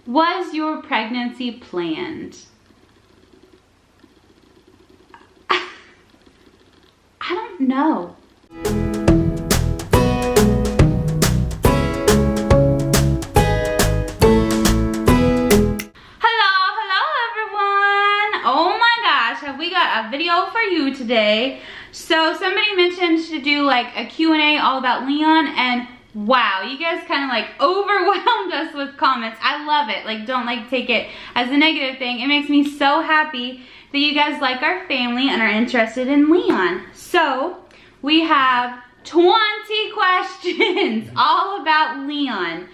Was your pregnancy planned? I don't know. We got a video for you today. So somebody mentioned to do like a Q&A all about Leon, and wow, you guys kind of like overwhelmed us with comments. I love it. Like, don't like take it as a negative thing. It makes me so happy that you guys like our family and are interested in Leon. So we have 20 questions all about Leon.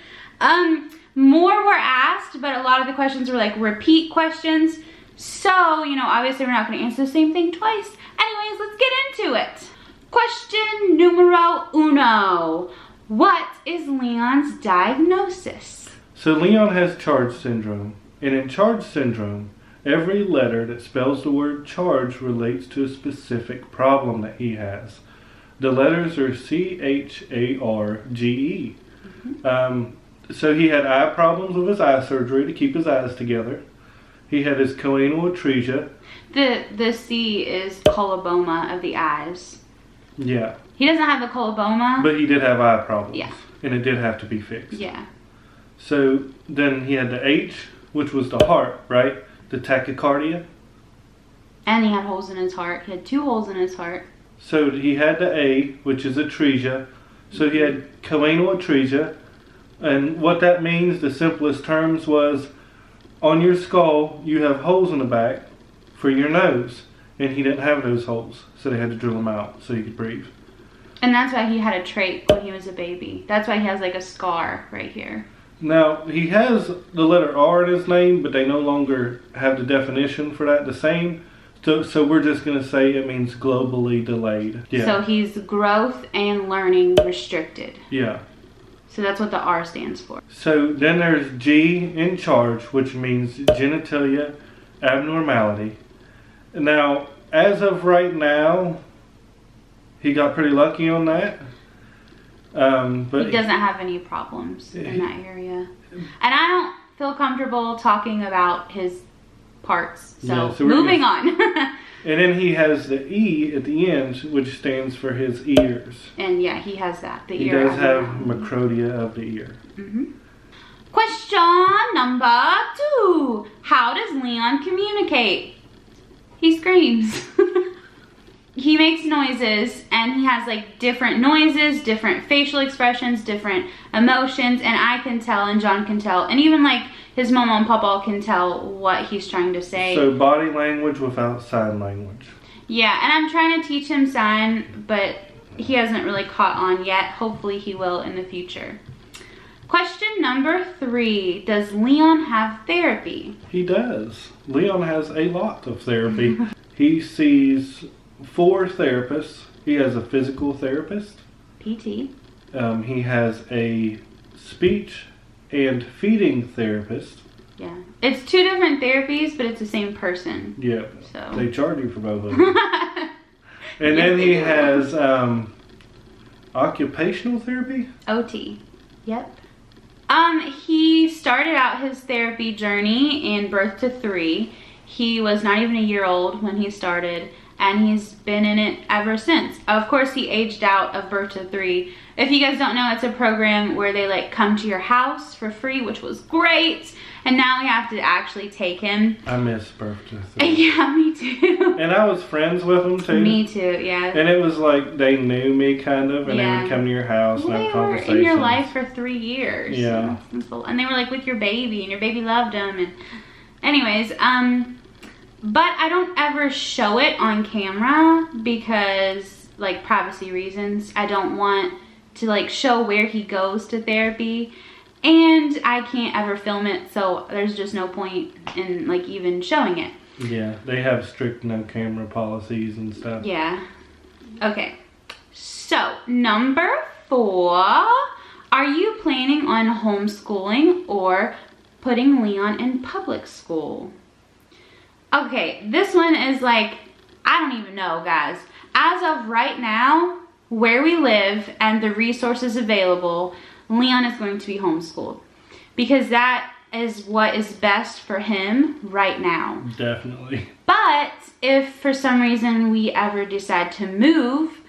More were asked, but a lot of the questions were like repeat questions. So, you know, obviously we're not going to answer the same thing twice. Anyways, let's get into it. Question numero uno. What is Leon's diagnosis? So Leon has charge syndrome. And in charge syndrome, every letter that spells the word charge relates to a specific problem that he has. The letters are C-H-A-R-G-E. So he had eye problems with his eye surgery to keep his eyes together. He had his choanal atresia. The C is coloboma of the eyes. Yeah. He doesn't have the coloboma. But he did have eye problems. Yeah. And it did have to be fixed. Yeah. So then he had the H, which was the heart, right? The tachycardia. And he had holes in his heart. He had 2 holes in his heart. So he had the A, which is atresia. So he had choanal atresia. And what that means, the simplest terms, was on your skull, you have holes in the back for your nose. And he didn't have those holes, so they had to drill them out so he could breathe. And that's why he had a trach when he was a baby. That's why he has like a scar right here. Now, he has the letter R in his name, but they no longer have the definition for that the same. So we're just going to say it means globally delayed. Yeah. So he's growth and learning restricted. Yeah. So that's what the R stands for. So then there's G in charge, which means genitalia abnormality. Now, as of right now, he got pretty lucky on that. But he doesn't have any problems in that area. And I don't feel comfortable talking about his parts. So moving on. And then he has the E at the end, which stands for his ears. And yeah, he has that. He does have macrotia of the ear. Question number 2. How does Leon communicate? He screams. He makes noises, and he has like different noises, different facial expressions, different emotions, and I can tell, and John can tell, and even like his mama and papa can tell what he's trying to say. So body language without sign language. Yeah, and I'm trying to teach him sign, but he hasn't really caught on yet. Hopefully he will in the future. Question number 3. Does Leon have therapy? He does. Leon has a lot of therapy. He sees 4 therapists. He has a physical therapist. PT. He has a speech and feeding therapist. Yeah. It's 2 different therapies, but it's the same person. Yeah. So they charge you for both of them. And then he has occupational therapy. OT. Yep. He started out his therapy journey in birth to 3. He was not even a year old when he started, and he's been in it ever since. Of course, he aged out of birth to 3. If you guys don't know, it's a program where they like come to your house for free, which was great. And now we have to actually take him. I miss birth to 3. Yeah, me too. And I was friends with them too. Me too, yeah. And it was like they knew me kind of, and they would come to your house and have conversations. They were in your life for 3 years. Yeah. And they were like with your baby, and your baby loved them. And anyways, but I don't ever show it on camera because like privacy reasons. I don't want to like show where he goes to therapy, and I can't ever film it, so there's just no point in like even showing it. Yeah, they have strict no camera policies and stuff. Yeah. Okay. So, number 4, are you planning on homeschooling or putting Leon in public school? Okay, this one is like, I don't even know, guys. As of right now, where we live and the resources available, Leon is going to be homeschooled. Because that is what is best for him right now. Definitely. But if for some reason we ever decide to move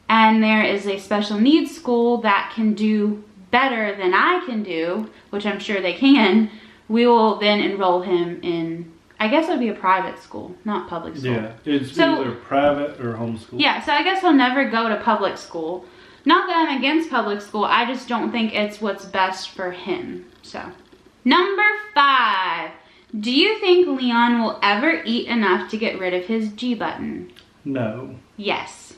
and there is a special needs school that can do better than I can do, which I'm sure they can, we will then enroll him in, I guess it would be a private school, not public school. Yeah, it's either private or homeschool. Yeah, so I guess he'll never go to public school. Not that I'm against public school, I just don't think it's what's best for him. So, number 5. Do you think Leon will ever eat enough to get rid of his G button? No. Yes.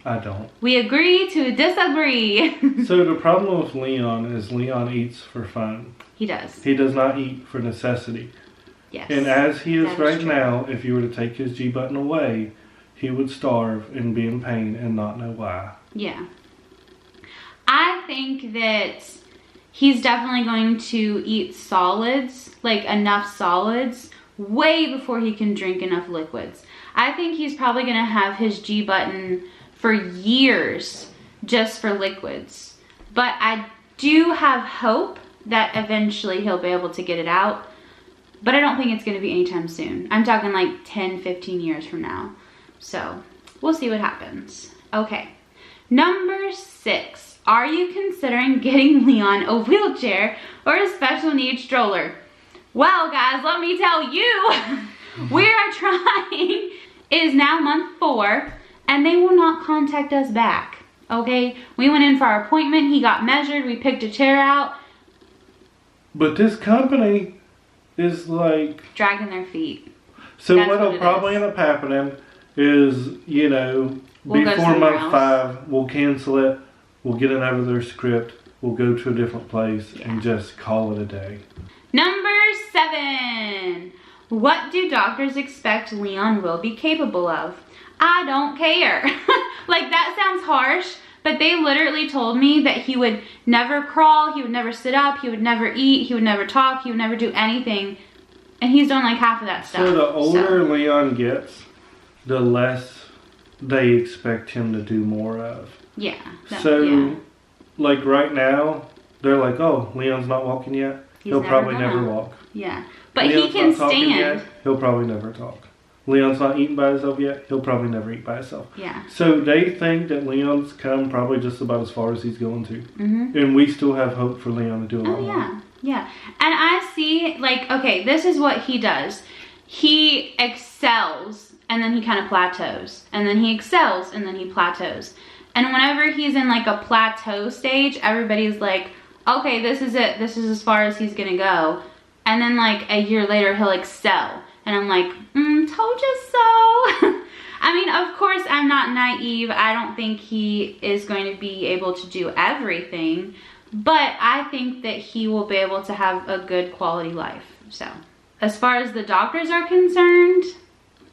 I don't. We agree to disagree. So the problem with Leon is Leon eats for fun. He does. He does not eat for necessity. Yes. And as he is That right true. now, if you were to take his G button away, he would starve and be in pain and not know why. Yeah. I think that he's definitely going to eat solids, like enough solids, way before he can drink enough liquids. I think he's probably going to have his G button for years just for liquids. But I do have hope that eventually he'll be able to get it out. But I don't think it's going to be anytime soon. I'm talking like 10, 15 years from now. So we'll see what happens. Okay. Number 6. Are you considering getting Leon a wheelchair or a special needs stroller? Well, guys, let me tell you, we are trying. It is now month 4, and they will not contact us back, okay? We went in for our appointment. He got measured. We picked a chair out. But this company is like... dragging their feet. So That's what'll what it probably is. end up happening is, you know, We'll go before somewhere month else. 5, we'll cancel it. We'll get another their script. We'll go to a different place and just call it a day. Number 7. What do doctors expect Leon will be capable of? I don't care. Like, that sounds harsh, but they literally told me that he would never crawl, he would never sit up, he would never eat, he would never talk, he would never do anything. And he's done like half of that stuff. So the older Leon gets, the less they expect him to do more of. Yeah. So, like right now, they're like, oh, Leon's not walking yet. He'll probably never walk. Yeah. But Leon's he can not talking stand. yet. He'll probably never talk. Leon's not eating by himself yet. He'll probably never eat by himself. Yeah. So they think that Leon's come probably just about as far as he's going to. Mm-hmm. And we still have hope for Leon to do a lot Oh, more. yeah. Yeah. And I see, like, okay, this is what he does. He excels, and then he kind of plateaus. And then he excels, and then he plateaus. And whenever he's in, like, a plateau stage, everybody's like, okay, this is it. This is as far as he's going to go. And then, like, a year later, he'll excel. And I'm like, told you so. I mean, of course, I'm not naive. I don't think he is going to be able to do everything. But I think that he will be able to have a good quality life. So, as far as the doctors are concerned,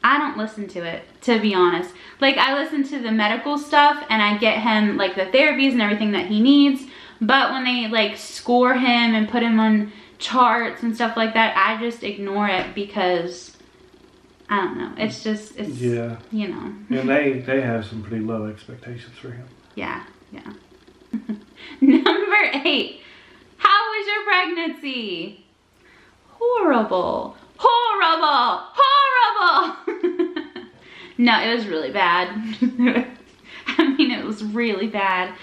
I don't listen to it, to be honest. Like, I listen to the medical stuff, and I get him, like, the therapies and everything that he needs. But when they, like, score him and put him on charts and stuff like that, I just ignore it because, I don't know. It's just, it's, Yeah. you know. And they have some pretty low expectations for him. Yeah, yeah. Number 8. How was your pregnancy? Horrible. Horrible. Horrible. No, it was really bad. I mean, it was really bad.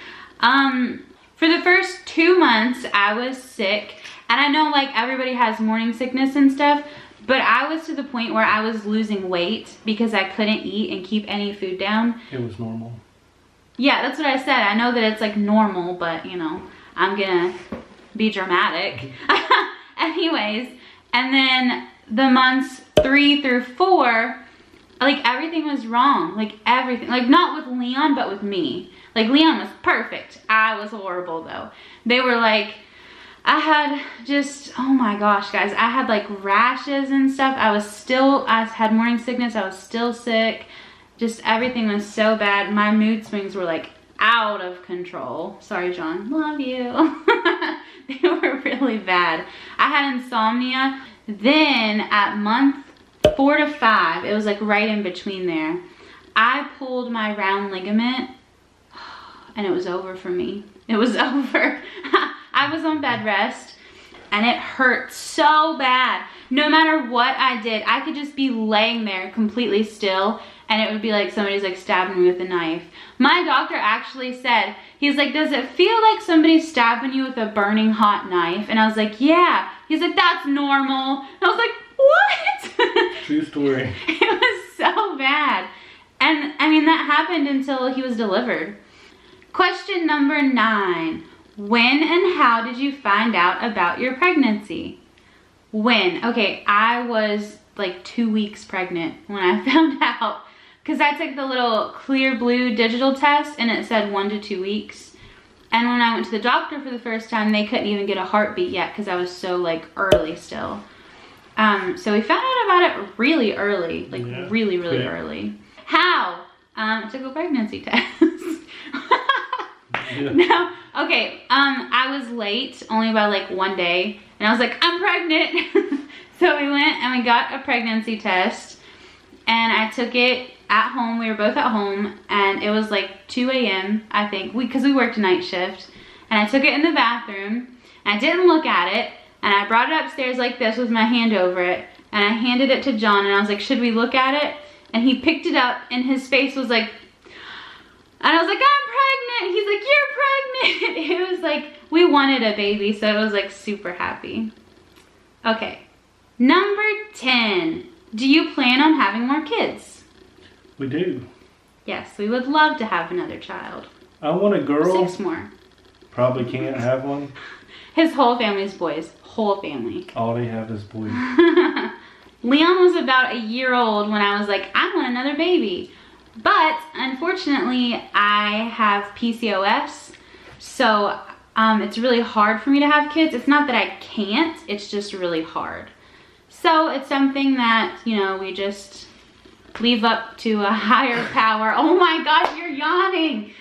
For the first 2 months, I was sick. And I know, like, everybody has morning sickness and stuff. But I was to the point where I was losing weight because I couldn't eat and keep any food down. It was normal. Yeah, that's what I said. I know that it's like normal, but you know, I'm gonna be dramatic. Anyways, and then the months 3 through 4, like everything was wrong. Like everything. Like not with Leon, but with me. Like Leon was perfect. I was horrible though. They were like, I had just, oh my gosh, guys. I had like rashes and stuff. I had morning sickness. I was still sick. Just everything was so bad. My mood swings were like out of control. Sorry, John. Love you. They were really bad. I had insomnia. Then at month 4 to 5, it was like right in between there, I pulled my round ligament and it was over for me. It was over. I was on bed rest. and it hurt so bad. No matter what I did, I could just be laying there completely still and it would be like somebody's like stabbing me with a knife. My doctor actually said, he's like, does it feel like somebody's stabbing you with a burning hot knife? And I was like, yeah. He's like, that's normal. And I was like, what? True story. It was so bad. And I mean, that happened until he was delivered. Question number 9. When and how did you find out about your pregnancy? When? Okay, I was like 2 weeks pregnant when I found out. Because I took the little clear blue digital test and it said 1 to 2 weeks. And when I went to the doctor for the first time, they couldn't even get a heartbeat yet because I was so like early still. So we found out about it really early, like really early. How? I took a pregnancy test. No, okay, I was late only by like 1 day and I was like, I'm pregnant. So we went and we got a pregnancy test and I took it at home. We were both at home and it was like 2 a.m. I think, because we worked a night shift, and I took it in the bathroom and I didn't look at it and I brought it upstairs like this with my hand over it and I handed it to John and I was like, should we look at it? And he picked it up and his face was like, and I was like, I'm pregnant. He's like, you're pregnant. It was like, we wanted a baby, so it was like super happy. Okay, number 10. Do you plan on having more kids? We do. Yes, we would love to have another child. I want a girl. 6 more. Probably can't have one. His whole family's boys. Whole family. All they have is boys. Leon was about a year old when I was like, I want another baby. But unfortunately, I have PCOS, so it's really hard for me to have kids. It's not that I can't, it's just really hard. So it's something that, you know, we just leave up to a higher power. Oh my gosh, you're yawning.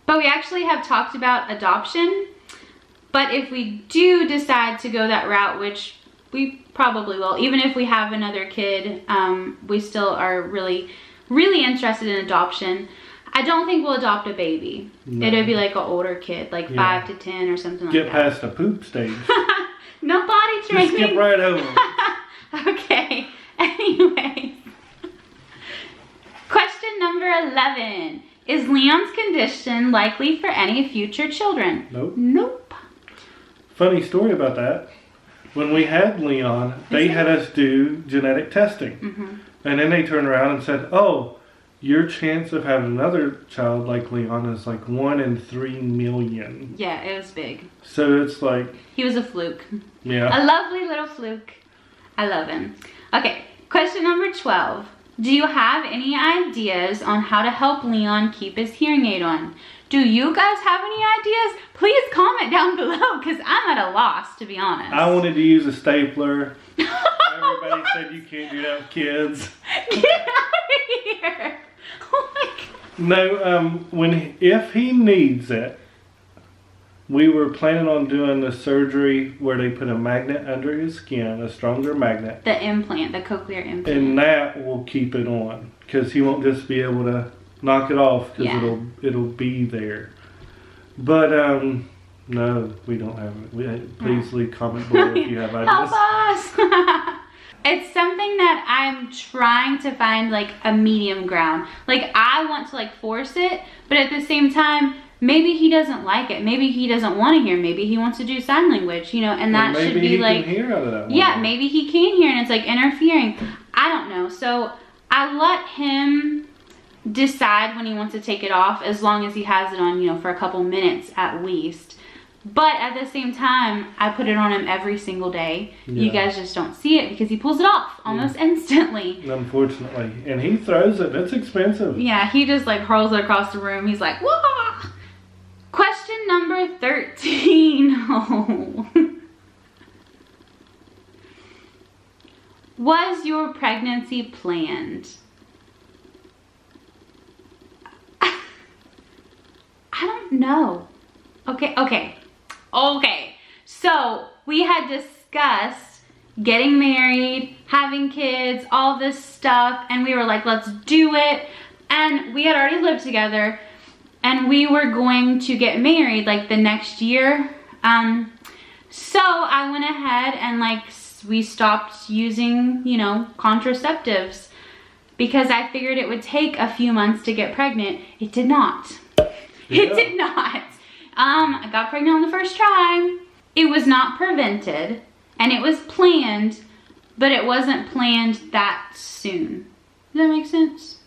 But we actually have talked about adoption. But if we do decide to go that route, which we probably will, even if we have another kid, we still are really interested in adoption. I don't think we'll adopt a baby. No. It'll be like an older kid, like 5 to 10 or something like that. Get past the poop stage. No body training. Just skip right over. Okay, anyways. Question number 11. Is Leon's condition likely for any future children? Nope. Nope. Funny story about that. When we had Leon, they had us do genetic testing. Mm-hmm. And then they turned around and said, oh, your chance of having another child like Leon is like 1 in 3 million. Yeah, it was big. So it's like... He was a fluke. Yeah. A lovely little fluke. I love him. Okay, question number 12. Do you have any ideas on how to help Leon keep his hearing aid on? Do you guys have any ideas? Please comment down below because I'm at a loss, to be honest. I wanted to use a stapler. Everybody said you can't do that with kids. Get out of here. Oh my God. No, if he needs it, we were planning on doing the surgery where they put a magnet under his skin, a stronger magnet. The implant, the cochlear implant. And that will keep it on because he won't just be able to knock it off because it'll be there. But no, we don't have it. Please leave comment below if you have ideas. Help us! It's something that I'm trying to find like a medium ground. Like I want to like force it, but at the same time, maybe he doesn't like it. Maybe he doesn't want to hear. Maybe he wants to do sign language, you know, and that should be like, maybe he can hear out of that one. Yeah, maybe he can hear and it's like interfering. I don't know. So I let him decide when he wants to take it off as long as he has it on, you know, for a couple minutes at least. But at the same time, I put it on him every single day. Yeah. You guys just don't see it because he pulls it off almost instantly. Unfortunately. And he throws it. It's expensive. Yeah, he just like hurls it across the room. He's like, wah! Question number 13. Oh. Was your pregnancy planned? I don't know. Okay. So we had discussed getting married, having kids, all this stuff, and we were like, let's do it. And we had already lived together, and we were going to get married like the next year. So I went ahead and like we stopped using, you know, contraceptives because I figured it would take a few months to get pregnant. It did not. Yeah. It did not. I got pregnant on the first try. It was not prevented and it was planned, but it wasn't planned that soon. Does that make sense?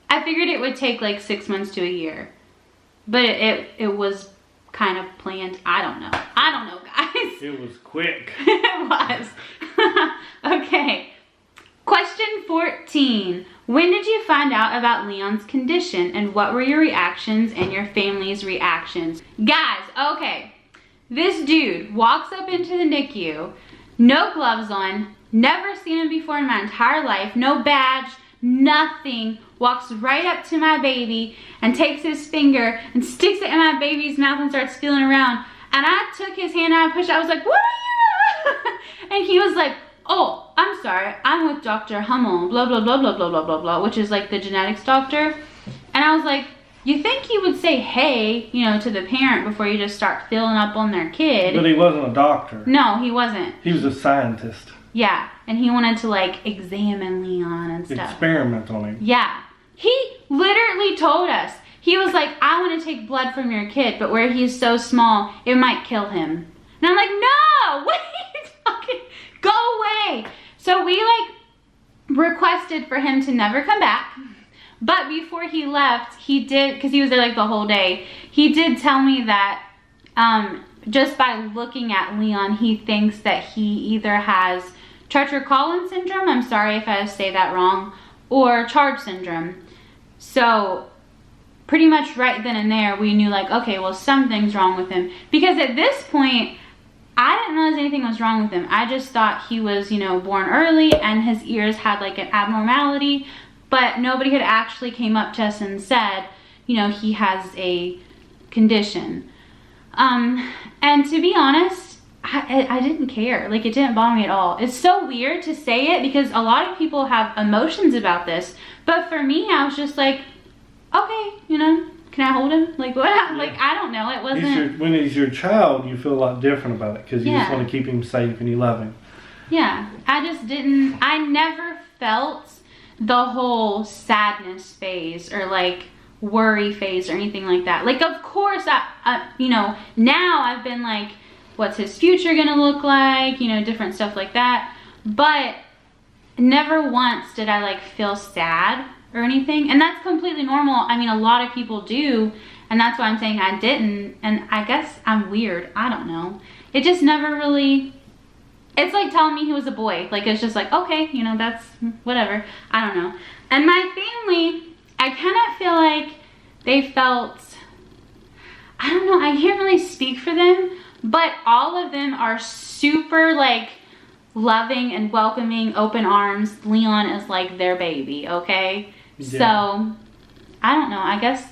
I figured it would take like 6 months to a year, but it was kind of planned. I don't know, guys. It was quick. It was. Okay. Question 14. When did you find out about Leon's condition and what were your reactions and your family's reactions? Guys, okay. This dude walks up into the NICU, no gloves on, never seen him before in my entire life, no badge, nothing, walks right up to my baby and takes his finger and sticks it in my baby's mouth and starts feeling around. And I took his hand and I pushed it. I was like, what are you? And he was like, oh, I'm sorry, I'm with Dr. Hummel, blah, blah, blah, blah, blah, blah, blah, blah, which is like the genetics doctor. And I was like, you think he would say hey, you know, to the parent before you just start filling up on their kid. But he wasn't a doctor. No, he wasn't. He was a scientist. Yeah, and he wanted to like examine Leon and stuff. Experiment on him. Yeah. He literally told us. He was like, I want to take blood from your kid, but where he's so small, it might kill him. And I'm like, no, what are you talking? Go away. So we like requested for him to never come back. But before he left, he did, because he was there like the whole day, he did tell me that just by looking at Leon, he thinks that he either has Treacher-Collins syndrome, I'm sorry if I say that wrong, or Charge syndrome. So pretty much right then and there, we knew like, okay, well, something's wrong with him. Because at this point, I didn't realize anything was wrong with him. I just thought he was, you know, born early and his ears had like an abnormality, but nobody had actually came up to us and said, you know, he has a condition. And to be honest, I didn't care. Like, it didn't bother me at all. It's so weird to say it because a lot of people have emotions about this. But for me, I was just like, okay, you know, can I hold him? Like, what? Yeah. Like, I don't know. It wasn't. When he's your child, you feel a lot different about it because you just want to keep him safe and you love him. Yeah. I never felt the whole sadness phase or like worry phase or anything like that. Like, of course, I you know, now I've been like, what's his future gonna look like? You know, different stuff like that. But never once did I like feel sad or anything. And that's completely normal. I mean, a lot of people do. And that's why I'm saying I didn't. And I guess I'm weird. I don't know. It just never really, it's like telling me he was a boy. Like, it's just like, okay, you know, that's whatever. I don't know. And my family, I kind of feel like they felt, I don't know, I can't really speak for them, but all of them are super like loving and welcoming, open arms. Leon is like their baby, okay? Yeah. So, I don't know, I guess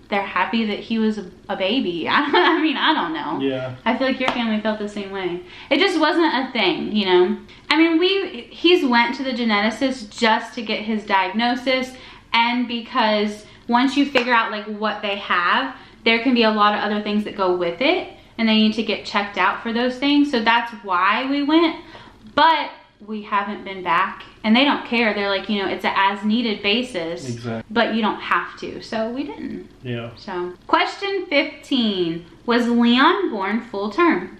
they're happy that he was a baby. I mean, I don't know. Yeah. I feel like your family felt the same way. It just wasn't a thing, you know? I mean, he's went to the geneticist just to get his diagnosis, and because once you figure out like what they have, there can be a lot of other things that go with it, and they need to get checked out for those things. So that's why we went, but we haven't been back, and they don't care. They're like, you know, it's an as needed basis. Exactly. But you don't have to, so we didn't. Yeah. So, question 15. Was Leon born full term?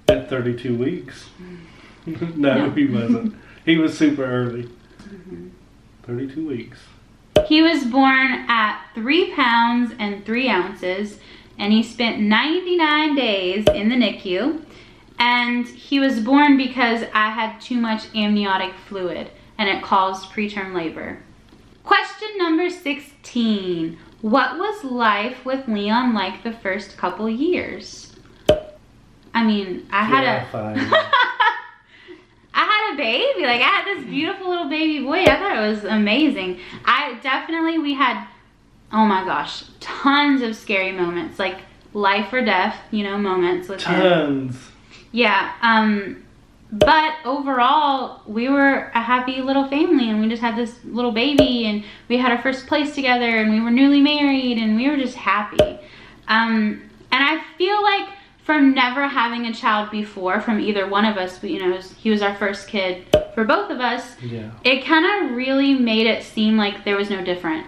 At 32 weeks. No, he wasn't. He was super early. 32 weeks. He was born at 3 pounds and 3 ounces, and he spent 99 days in the NICU. And he was born because I had too much amniotic fluid, and it caused preterm labor. Question number 16. What was life with Leon like the first couple years? I mean, I had a baby. Like, I had this beautiful little baby boy. I thought it was amazing. We had, oh my gosh, tons of scary moments, like life or death, you know, moments with him. Tons. Yeah, but overall, we were a happy little family, and we just had this little baby, and we had our first place together, and we were newly married, and we were just happy. And I feel like from never having a child before from either one of us, you know, he was our first kid for both of us. Yeah. It kind of really made it seem like there was no different.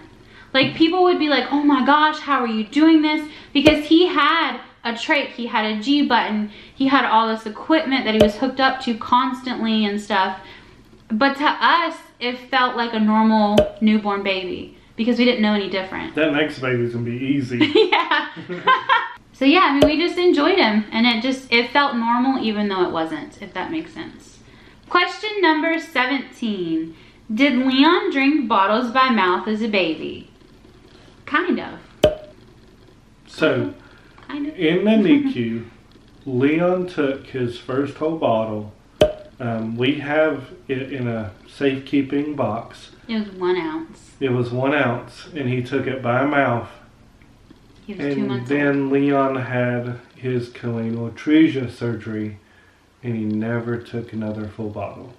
Like people would be like, oh my gosh, how are you doing this? Because he had a trach, he had a G button, he had all this equipment that he was hooked up to constantly and stuff. But to us, it felt like a normal newborn baby because we didn't know any different. That next baby's gonna be easy. Yeah. So yeah, I mean, we just enjoyed him, and it felt normal even though it wasn't, if that makes sense. Question number 17. Did Leon drink bottles by mouth as a baby? Kind of. So, Kind of. in the NICU, Leon took his first whole bottle. We have it in a safekeeping box. It was 1 ounce. It was 1 ounce, and he took it by mouth. He was 2 months And old. then Leon had his choanal atresia surgery, and he never took another full bottle.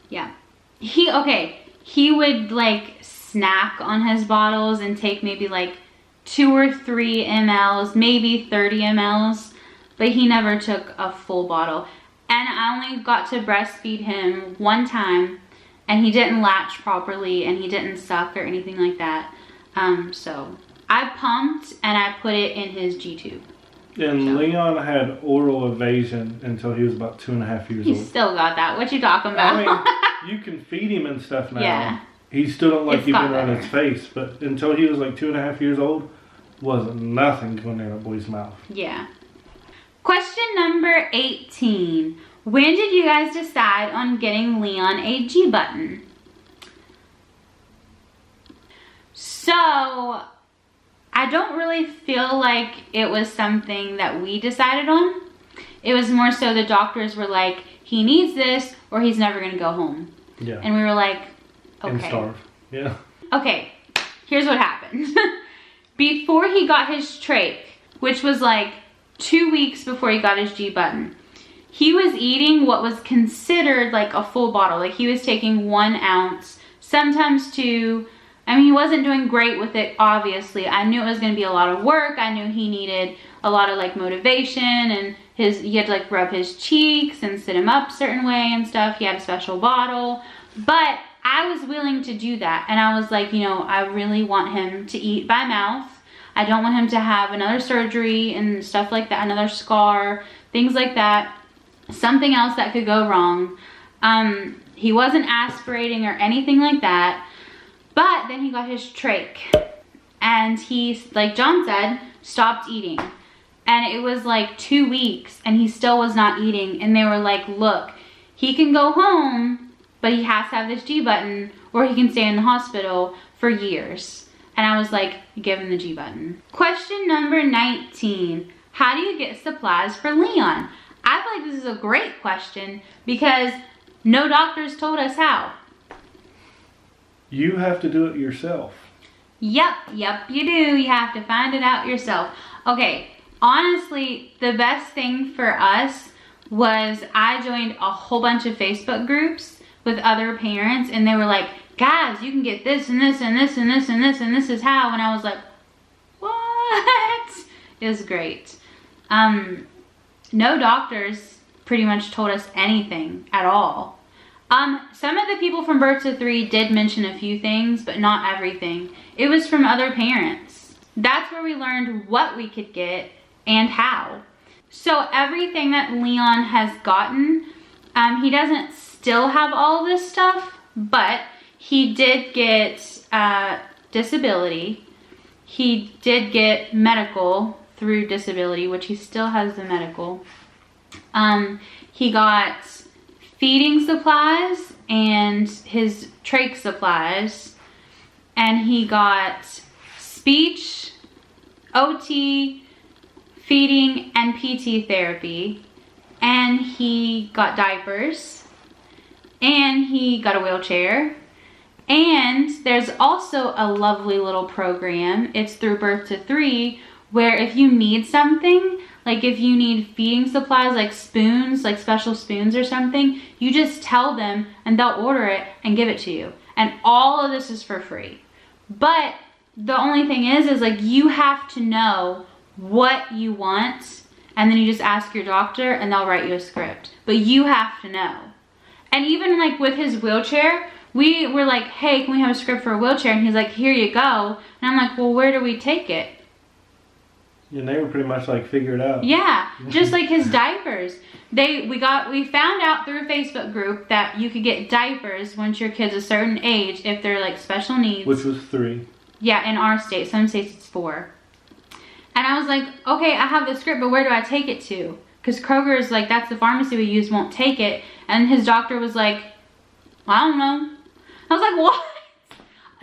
Yeah. He would like snack on his bottles and take maybe like 2 or 3 mLs, maybe 30 mLs, but he never took a full bottle. And I only got to breastfeed him 1 time, and he didn't latch properly, and he didn't suck or anything like that. So I pumped and I put it in his G-tube. And Leon had oral evasion until he was about 2.5 years He's old. still got that. What you talking about? I mean, you can feed him and stuff now. Yeah. He still don't like It's keeping got it on better. his face, but until he was like 2.5 years old, wasn't nothing going in a boy's mouth. Yeah. Question number 18. When did you guys decide on getting Leon a G button? So, I don't really feel like it was something that we decided on. It was more so the doctors were like, he needs this or he's never going to go home. Yeah. And we were like, okay. And starve. Yeah. Okay, here's what happened. Before he got his trach, which was like 2 weeks before he got his G button, he was eating what was considered like a full bottle. Like he was taking 1 ounce, sometimes 2. I mean, he wasn't doing great with it, obviously. I knew it was going to be a lot of work. I knew he needed a lot of like motivation, and he had to like rub his cheeks and sit him up a certain way and stuff. He had a special bottle, but I was willing to do that. And I was like, you know, I really want him to eat by mouth. I don't want him to have another surgery and stuff like that, another scar, things like that. Something else that could go wrong. He wasn't aspirating or anything like that. But then he got his trach. And he, like John said, stopped eating. And it was like 2 weeks and he still was not eating. And they were like, look, he can go home, but he has to have this G button, or he can stay in the hospital for years. And I was like, give him the G button. Question number 19. How do you get supplies for Leon? I feel like this is a great question because no doctors told us how. You have to do it yourself. Yep, you do. You have to find it out yourself. Okay, honestly, the best thing for us was I joined a whole bunch of Facebook groups with other parents, and they were like, guys, you can get this and this and this and this and this and this is how. And I was like, what? It was great. No doctors pretty much told us anything at all. Some of the people from Birth to 3 did mention a few things, but not everything. It was from other parents. That's where we learned what we could get and how. So everything that Leon has gotten, he doesn't still have all of this stuff, but he did get disability. He did get medical through disability, which he still has the medical. He got feeding supplies and his trach supplies, and he got speech, OT, feeding, and PT therapy, and he got diapers, and he got a wheelchair. And there's also a lovely little program. It's through Birth to 3, where if you need something, like if you need feeding supplies like spoons, like special spoons or something, you just tell them and they'll order it and give it to you. And all of this is for free. But the only thing is like you have to know what you want and then you just ask your doctor and they'll write you a script. But you have to know. And even like with his wheelchair, we were like, hey, can we have a script for a wheelchair? And he's like, here you go. And I'm like, well, where do we take it? And they were pretty much like, figure it out. Yeah, just like his diapers. We found out through a Facebook group that you could get diapers once your kid's a certain age if they're like special needs. Which was 3. Yeah, in our state. Some states it's 4. And I was like, okay, I have the script, but where do I take it to? Because Kroger's like, that's the pharmacy we use, won't take it. And his doctor was like, I don't know. I was like, what?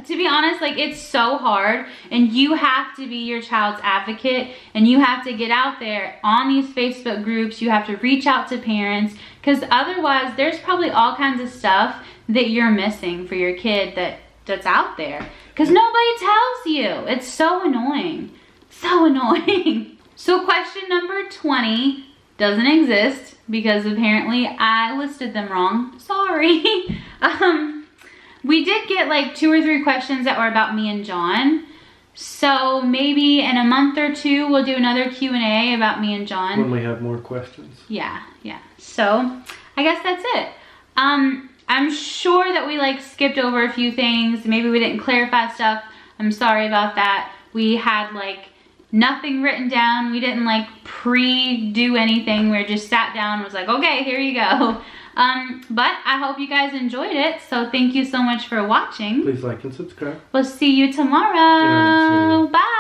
To be honest, like, it's so hard, and you have to be your child's advocate, and you have to get out there on these Facebook groups. You have to reach out to parents, because otherwise there's probably all kinds of stuff that you're missing for your kid that's out there, because nobody tells you. It's so annoying. So annoying. So question number 20 doesn't exist because apparently I listed them wrong. Sorry. We did get like 2 or 3 questions that were about me and John. So maybe in a month or 2 we'll do another Q&A about me and John. When we have more questions. Yeah. So I guess that's it. I'm sure that we like skipped over a few things. Maybe we didn't clarify stuff. I'm sorry about that. We had like nothing written down. We didn't like pre-do anything. We just sat down and was like, okay, here you go. But I hope you guys enjoyed it. So thank you so much for watching. Please like and subscribe. We'll see you tomorrow. Bye.